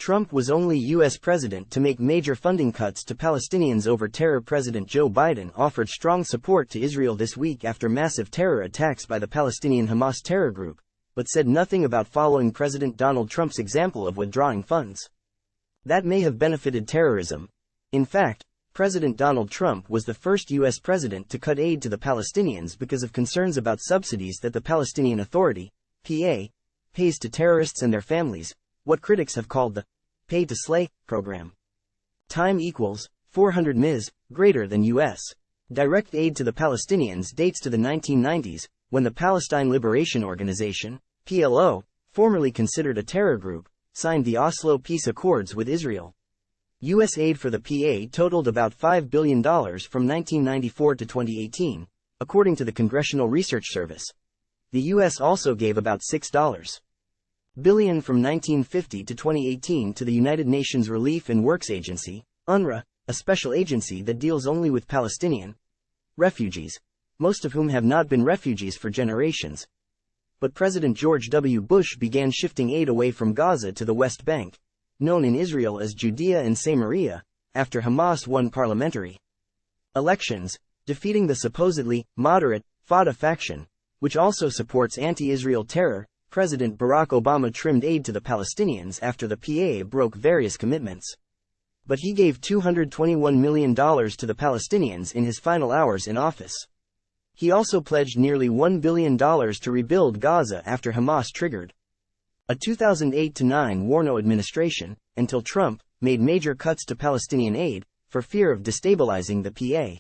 Trump was only U.S. president to make major funding cuts to Palestinians over terror. President Joe Biden offered strong support to Israel this week after massive terror attacks by the Palestinian Hamas terror group, but said nothing about following President Donald Trump's example of withdrawing funds that may have benefited terrorism. In fact, President Donald Trump was the first U.S. president to cut aid to the Palestinians because of concerns about subsidies that the Palestinian Authority, PA, pays to terrorists and their families, what critics have called the pay-to-slay program. Time equals 400 ms, greater than U.S. direct aid to the Palestinians dates to the 1990s, when the Palestine Liberation Organization, PLO, formerly considered a terror group, signed the Oslo Peace Accords with Israel. U.S. aid for the PA totaled about $5 billion from 1994 to 2018, according to the Congressional Research Service. The U.S. also gave about $6 billion from 1950 to 2018 to the United Nations Relief and Works Agency, UNRWA, a special agency that deals only with Palestinian refugees, most of whom have not been refugees for generations. But President George W. Bush began shifting aid away from Gaza to the West Bank, known in Israel as Judea and Samaria, after Hamas won parliamentary elections, defeating the supposedly moderate Fatah faction, which also supports anti-Israel terror. President Barack Obama trimmed aid to the Palestinians after the PA broke various commitments. But he gave $221 million to the Palestinians in his final hours in office. He also pledged nearly $1 billion to rebuild Gaza after Hamas triggered a 2008-9 Warno administration, until Trump made major cuts to Palestinian aid, for fear of destabilizing the PA.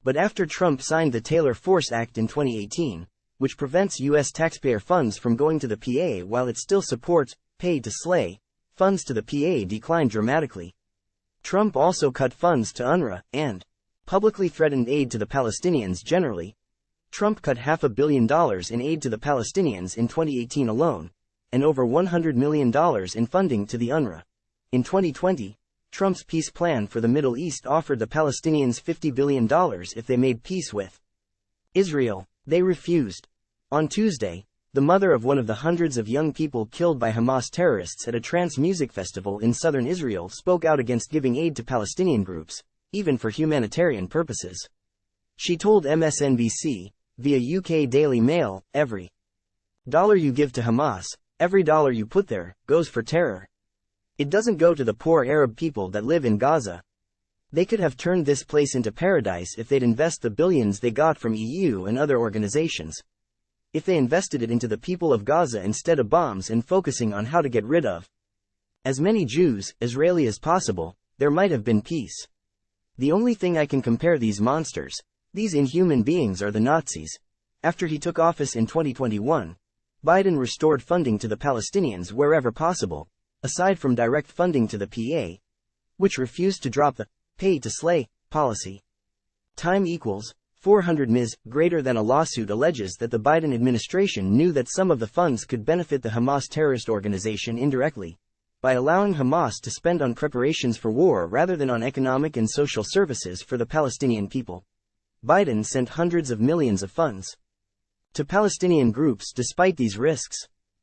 But after Trump signed the Taylor Force Act in 2018, which prevents U.S. taxpayer funds from going to the PA while it still supports pay-to-slay, funds to the PA declined dramatically. Trump also cut funds to UNRWA, and publicly threatened aid to the Palestinians generally. Trump cut $500 million in aid to the Palestinians in 2018 alone, and over $100 million in funding to the UNRWA. In 2020, Trump's peace plan for the Middle East offered the Palestinians $50 billion if they made peace with Israel. They refused. On Tuesday, the mother of one of the hundreds of young people killed by Hamas terrorists at a trance music festival in southern Israel spoke out against giving aid to Palestinian groups, even for humanitarian purposes. She told MSNBC, via UK Daily Mail, "Every dollar you give to Hamas, every dollar you put there, goes for terror. It doesn't go to the poor Arab people that live in Gaza. They could have turned this place into paradise if they'd invest the billions they got from EU and other organizations. If they invested it into the people of Gaza instead of bombs and focusing on how to get rid of as many Jews, Israeli as possible, there might have been peace. The only thing I can compare these monsters, these inhuman beings, are the Nazis." After he took office in 2021, Biden restored funding to the Palestinians wherever possible, aside from direct funding to the PA, which refused to drop the pay-to-slay policy. Time equals 400 ms, greater than. A lawsuit alleges that the Biden administration knew that some of the funds could benefit the Hamas terrorist organization indirectly, by allowing Hamas to spend on preparations for war rather than on economic and social services for the Palestinian people. Biden sent hundreds of millions of funds to Palestinian groups despite these risks.